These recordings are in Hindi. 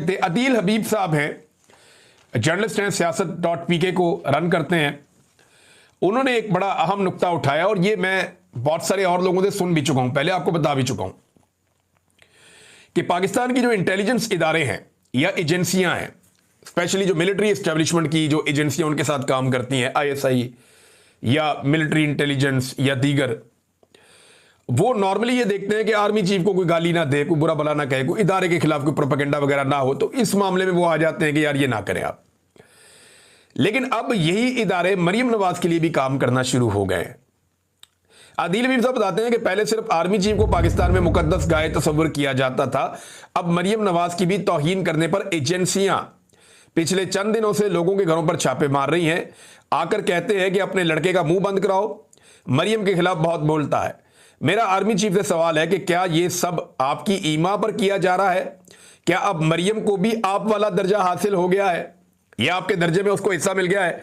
सकते। अदील हबीब साहब हैं, जर्नलिस्ट हैं, सियासत.pk को रन करते हैं। उन्होंने एक बड़ा अहम नुक्ता उठाया और ये मैं बहुत सारे और लोगों से सुन भी चुका हूं, पहले आपको बता भी चुका हूं कि पाकिस्तान की जो इंटेलिजेंस इदारे हैं या एजेंसियां हैं, स्पेशली जो मिलिट्री एस्टेब्लिशमेंट की जो एजेंसियां उनके साथ काम करती हैं, ISI या मिलिट्री इंटेलिजेंस या दीगर, वो नॉर्मली ये देखते हैं कि आर्मी चीफ को कोई गाली ना दे, कोई बुरा भला ना कहे, कोई इदारे के खिलाफ कोई प्रोपेगेंडा वगैरह ना हो, तो इस मामले में वो आ जाते हैं कि यार ये ना करें आप। लेकिन अब यही इदारे मरियम नवाज के लिए भी काम करना शुरू हो गए। आदिल हबीब साहब बताते हैं कि पहले सिर्फ आर्मी चीफ को पाकिस्तान में मुकद्दस गाय तस्वर किया जाता था, अब मरियम नवाज की भी तौहीन करने पर एजेंसियां पिछले चंद दिनों से लोगों के घरों पर छापे मार रही हैं, आकर कहते हैं कि अपने लड़के का मुंह बंद कराओ, मरियम के खिलाफ बहुत बोलता है। मेरा आर्मी चीफ से सवाल है कि क्या यह सब आपकी ईमा पर किया जा रहा है? क्या अब मरियम को भी आप वाला दर्जा हासिल हो गया है या आपके दर्जे में उसको हिस्सा मिल गया है?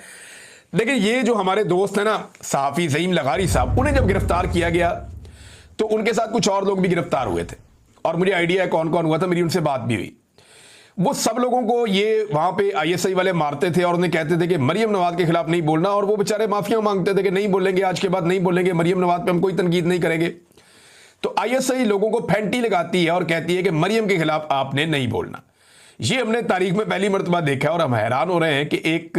देखिए, ये जो हमारे दोस्त हैं ना, सहाफी ज़ईम लगारी साहब, उन्हें जब गिरफ्तार किया गया तो उनके साथ कुछ और लोग भी गिरफ्तार हुए थे और मुझे आइडिया है कौन कौन हुआ था, मेरी उनसे बात भी हुई। वो सब लोगों को ये वहां पे ISI वाले मारते थे और उन्हें कहते थे कि मरियम नवाज के खिलाफ नहीं बोलना, और वो बेचारे माफिया मांगते थे कि नहीं बोलेंगे, आज के बाद नहीं बोलेंगे, मरियम नवाज पे हम कोई तनकीद नहीं करेंगे। तो ISI लोगों को फेंटी लगाती है और कहती है कि मरियम के खिलाफ आपने नहीं बोलना। ये हमने तारीख में पहली मरतबा देखा है और हम हैरान हो रहे हैं कि एक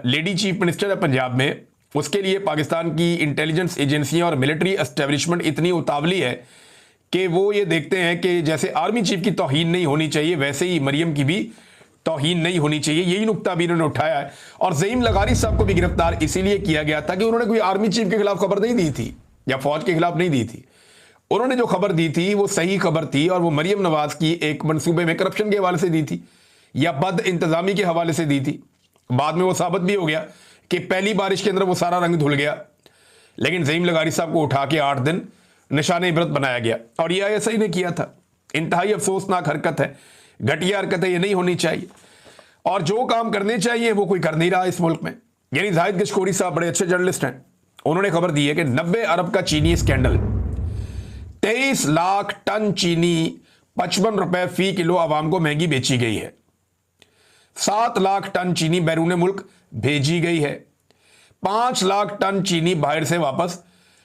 लेडी चीफ मिनिस्टर है पंजाब में, उसके लिए पाकिस्तान की इंटेलिजेंस एजेंसियां और मिलिट्री एस्टेब्लिशमेंट इतनी उतावली है कि वो ये देखते हैं कि जैसे आर्मी चीफ की तौहीन नहीं होनी चाहिए, वैसे ही मरियम की भी तौहीन नहीं होनी चाहिए। यही नुक्ता भी इन्होंने उठाया है। और ज़ईम लगारी साहब को भी गिरफ्तार इसीलिए किया गया था कि उन्होंने कोई आर्मी चीफ के खिलाफ खबर नहीं दी थी या फौज के खिलाफ नहीं दी थी। उन्होंने जो खबर दी थी वो सही खबर थी और वो मरियम नवाज की एक मंसूबे में करप्शन के हवाले से दी थी या बद इंतजामी के हवाले से दी थी। बाद में वो साबित भी हो गया कि पहली बारिश के अंदर वो सारा रंग धुल गया, लेकिन ज़ईम लगारी साहब को उठा के 8 दिन निशाने इबरत बनाया गया और ये ISI ने किया था। इंतहाई अफसोसनाक हरकत है, घटिया हरकत है, ये नहीं होनी चाहिए। और जो काम करने चाहिए वो कोई कर नहीं रहा इस मुल्क में। यानी जाहिद गशकोरी साहब बड़े अच्छे जर्नलिस्ट हैं, उन्होंने खबर दी है कि 90 अरब का चीनी स्कैंडल, 23 लाख टन चीनी 55 रुपए फी किलो आवाम को महंगी बेची गई है। 7 लाख टन चीनी बैरून मुल्क भेजी गई है। 5 लाख टन चीनी बाहर से वापस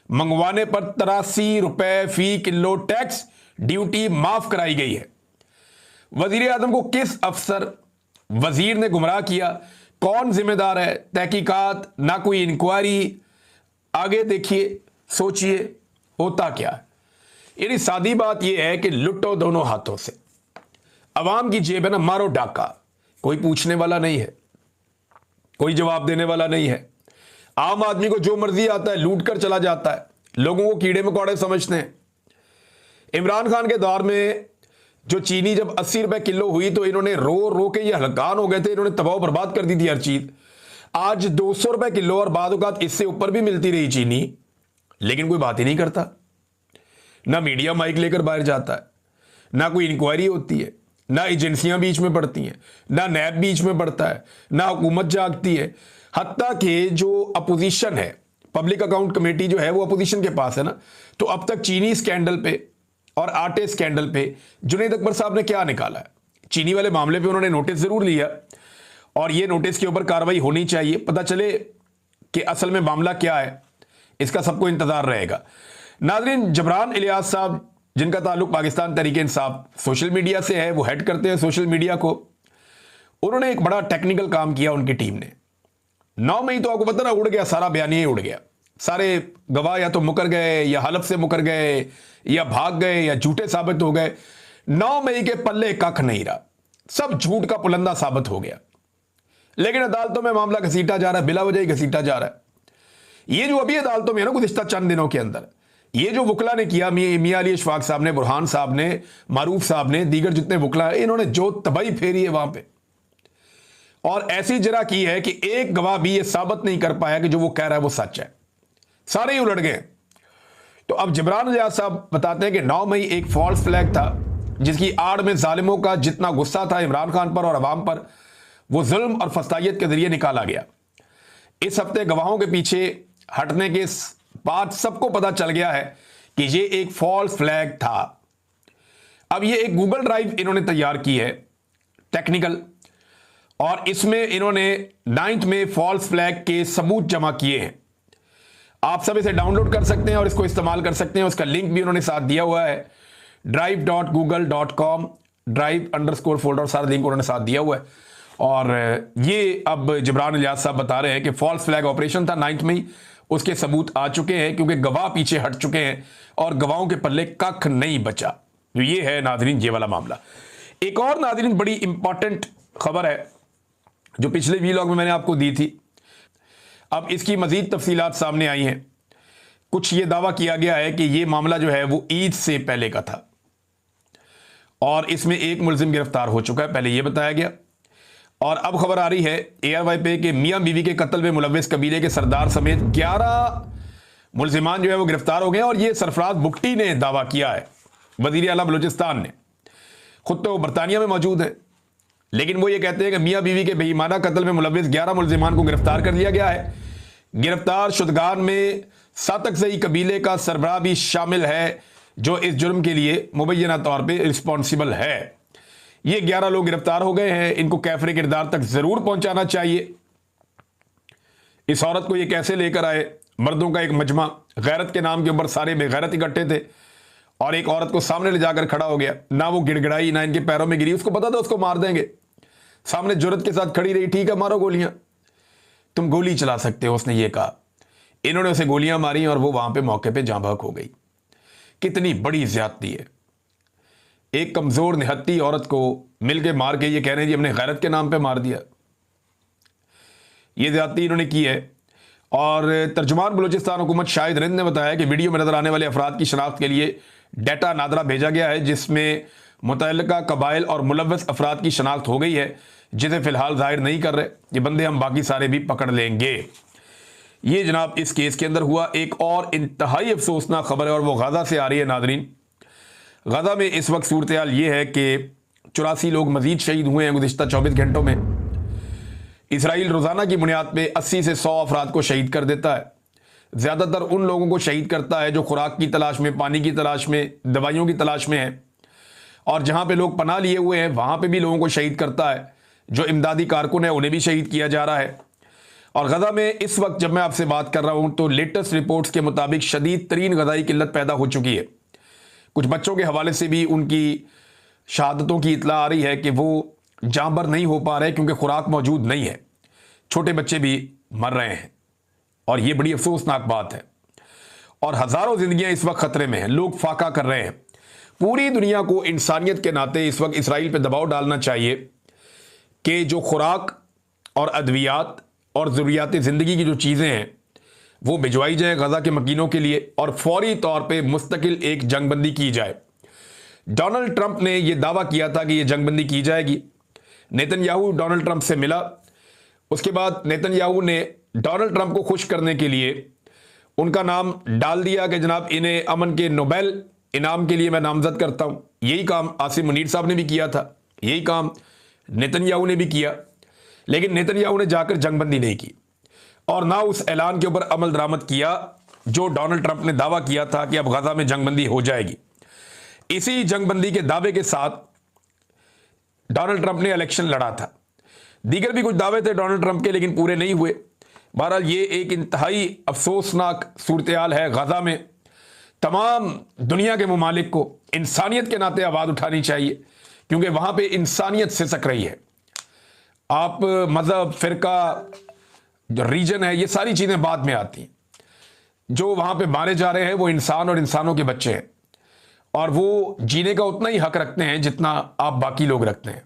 मंगवाने पर 83 रुपए फी किलो टैक्स ड्यूटी माफ कराई गई है। वजीर आजम को किस अफसर वजीर ने गुमराह किया? कौन जिम्मेदार है? तहकीकात ना, कोई इंक्वायरी। आगे देखिए, सोचिए होता क्या है। यानी सादी बात यह है कि लुटो दोनों हाथों से। अवाम की जेब है ना, मारो डाका, कोई पूछने वाला नहीं है, कोई जवाब देने वाला नहीं है। आम आदमी को जो मर्जी आता है लूट कर चला जाता है, लोगों को कीड़े मकोड़े समझते हैं। इमरान खान के दौर में जो चीनी जब 80 रुपए किलो हुई तो इन्होंने रो रो के ये हलकान हो गए थे, इन्होंने तबाह बर्बाद कर दी थी हर चीज। आज 200 रुपए किलो और बाद औक़ात इससे ऊपर भी मिलती रही चीनी, लेकिन कोई बात ही नहीं करता। ना मीडिया माइक लेकर बाहर जाता है, ना कोई इंक्वायरी होती है, ना एजेंसियां बीच में पड़ती हैं, ना नैब बीच में पड़ता है, ना हुकूमत जागती है। हत्ता कि जो अपोजिशन है, पब्लिक अकाउंट कमेटी जो है वो अपोजिशन के पास है ना, तो अब तक चीनी स्कैंडल पे और आटे स्कैंडल पे जुनैद अकबर साहब ने क्या निकाला है? चीनी वाले मामले पे उन्होंने नोटिस जरूर लिया और ये नोटिस के ऊपर कार्रवाई होनी चाहिए, पता चले कि असल में मामला क्या है, इसका सबको इंतजार रहेगा। नाज़रीन, जबरान इलियास साहब जिनका ताल्लुक पाकिस्तान तहरीक-ए-इंसाफ सोशल मीडिया से है, वो हेड करते हैं सोशल मीडिया को, उन्होंने एक बड़ा टेक्निकल काम किया उनकी टीम ने। 9 मई तो आपको पता ना, उड़ गया सारा बयानिया ही उड़ गया। सारे गवाह या तो मुकर गए या हलफ से मुकर गए या भाग गए या झूठे साबित हो गए। 9 मई के पल्ले कख नहीं रहा, सब झूठ का पुलंदा साबित हो गया। लेकिन अदालतों में मामला घसीटा जा रहा है, बिला वजह ही घसीटा जा रहा है। ये जो अभी अदालतों में है ना, गुज़िश्ता चंद दिनों के अंदर ये जो वकला ने किया, मियां अली अशफाक साहब ने, बुरहान साहब ने, मारूफ साहब ने, दीगर जितने वकला, इन्होंने जो तबाही फेरी है वहां पे और ऐसी जरा की है कि एक गवाह भी ये साबित नहीं कर पाया कि जो वो कह रहा है वो सच है, सारे ही उलट गए। तो अब जबरान इलियास साहब बताते हैं कि 9 मई एक फॉल्स फ्लैग था जिसकी आड़ में जालिमों का जितना गुस्सा था इमरान खान पर और अवाम पर, वो जुल्म और फस्तायत के जरिए निकाला गया। इस हफ्ते गवाहों के पीछे हटने के बाद सबको पता चल गया है कि ये एक फॉल्स फ्लैग था। अब ये एक गूगल ड्राइव इन्होंने तैयार की है टेक्निकल, और इसमें इन्होंने 9th में फॉल्स फ्लैग के सबूत जमा किए हैं। आप सब इसे डाउनलोड कर सकते हैं और इसको इस्तेमाल कर सकते हैं। उसका लिंक भी उन्होंने साथ दिया हुआ है, drive.google.com, drive_folder, सारा लिंक उन्होंने साथ दिया हुआ है। और ये अब जिब्रान इलियास साहब बता रहे हैं कि फॉल्स फ्लैग ऑपरेशन था 9th में ही, उसके सबूत आ चुके हैं क्योंकि गवाह पीछे हट चुके हैं और गवाहों के पल्ले कख नहीं बचा। तो ये है नाजरीन ये वाला मामला। एक और नाजरीन बड़ी इंपॉर्टेंट खबर है जो पिछले वीलॉग में मैंने आपको दी थी, अब इसकी मजीद तफसीलात सामने आई हैं। कुछ ये दावा किया गया है कि ये मामला जो है वो ईद से पहले का था और इसमें एक मुलजिम गिरफ्तार हो चुका है, पहले ये बताया गया। और अब खबर आ रही है ARY पे कि मियां बीवी के कत्ल में मुलव्विस कबीले के सरदार समेत 11 मुलजिमान जो है वो गिरफ्तार हो गए। और ये सरफराज बुगटी ने दावा किया है, वजीर आला बलूचिस्तान ने। खुद तो बरतानिया में मौजूद है, लेकिन वो ये कहते हैं कि मियां बीवी के बेईमाना कत्ल में मुलव्विस 11 मुलजिमान को गिरफ्तार कर लिया गया है। गिरफ्तार शुदगान में सातकजई कबीले का सरबराह भी शामिल है जो इस जुर्म के लिए मुबैना तौर पर रिस्पॉन्सिबल है। ये 11 लोग गिरफ्तार हो गए हैं, इनको कैफरे किरदार तक जरूर पहुंचाना चाहिए। इस औरत को ये कैसे लेकर आए, मर्दों का एक मजमा गैरत के नाम के ऊपर सारे बेगैरत इकट्ठे थे और एक औरत को सामने ले जाकर खड़ा हो गया, ना वो गिड़गिड़ाई ना इनके पैरों में गिरी, उसको पता था उसको मार देंगे, सामने जुर्रत के साथ खड़ी रही, ठीक है मारो गोलियां, तुम गोली चला सकते हो, उसने ये कहा। इन्होंने उसे गोलियां मारी और वो वहां पे मौके पे जाँ बहक हो गई। कितनी बड़ी ज्यादती है, एक कमजोर निहत्ती औरत को मिलके मार के ये कह रहे हैं जी हमने गैरत के नाम पे मार दिया। ये ज्यादती इन्होंने की है। और तर्जुमान बलूचिस्तान हुकूमत शाहिद रिंद ने बताया कि वीडियो में नजर आने वाले अफराद की शनाख्त के लिए डाटा नादरा भेजा गया है, जिसमें मुतल्लिका कबाइल और मुलव्वस अफराद की शनाख्त हो गई है, जिसे फिलहाल जाहिर नहीं कर रहे। ये बंदे हम बाकी सारे भी पकड़ लेंगे। ये जनाब इस केस के अंदर हुआ। एक और इंतहाई अफसोसनाक खबर है और वो गाजा से आ रही है नाजरीन। गाजा में इस वक्त सूरत हाल ये है कि 84 लोग मजीद शहीद हुए हैं गुज़िश्ता 24 घंटों में। इसराइल रोज़ाना की बुनियाद पे 80 से 100 अफराद को शहीद कर देता है। ज़्यादातर उन लोगों को शहीद करता है जो खुराक की तलाश में, पानी की तलाश में, दवाइयों की तलाश में है। और जहाँ पे लोग पनाह लिए हुए हैं वहाँ पे भी लोगों को शहीद करता है। जो इमदादी कारकुन है उन्हें भी शहीद किया जा रहा है। और गजा में इस वक्त जब मैं आपसे बात कर रहा हूँ तो लेटेस्ट रिपोर्ट्स के मुताबिक शदीद तरीन गजाई किल्लत पैदा हो चुकी है। कुछ बच्चों के हवाले से भी उनकी शहादतों की इतला आ रही है कि वो जांबर नहीं हो पा रहे क्योंकि खुराक मौजूद नहीं है। छोटे बच्चे भी मर रहे हैं और ये बड़ी अफसोसनाक बात है। और हज़ारों जिंदगियां इस वक्त खतरे में हैं, लोग फाका कर रहे हैं। पूरी दुनिया को इंसानियत के नाते इस वक्त इसराइल पे दबाव डालना चाहिए कि जो खुराक और अद्वियात और ज़रूरियात ज़िंदगी की जो चीज़ें हैं वो भिजवाई जाए गजा के मकीनों के लिए और फौरी तौर पे मुस्तकिल एक जंगबंदी की जाए। डोनाल्ड ट्रंप ने यह दावा किया था कि यह जंगबंदी की जाएगी। नेतन्याहू डोनाल्ड ट्रंप से मिला, उसके बाद नेतन्याहू ने डोनाल्ड ट्रंप को खुश करने के लिए उनका नाम डाल दिया कि जनाब इन्हें अमन के नोबेल इनाम के लिए मैं नामजद करता हूं। यही काम आसिम मुनीर साहब ने भी किया था, यही काम नेतन्याहू ने भी किया, लेकिन नेतन्याहू ने जाकर जंगबंदी नहीं की और ना उस ऐलान के ऊपर अमल दरामद किया जो डोनाल्ड ट्रंप ने दावा किया था कि अब गजा में जंगबंदी हो जाएगी। इसी जंगबंदी के दावे के साथ डोनाल्ड ट्रंप ने इलेक्शन लड़ा था। दीगर भी कुछ दावे थे डोनाल्ड ट्रंप के, लेकिन पूरे नहीं हुए। बहरहाल ये एक इंतहाई अफसोसनाक सूरत हाल है गजा में। तमाम दुनिया के मुमालिक को इंसानियत के नाते आवाज़ उठानी चाहिए क्योंकि वहाँ पे इंसानियत सिसक रही है। आप मज़हब, फ़िरका, जो रीजन है, ये सारी चीज़ें बाद में आती हैं। जो वहाँ पे मारे जा रहे हैं वो इंसान और इंसानों के बच्चे हैं और वो जीने का उतना ही हक रखते हैं जितना आप बाकी लोग रखते हैं।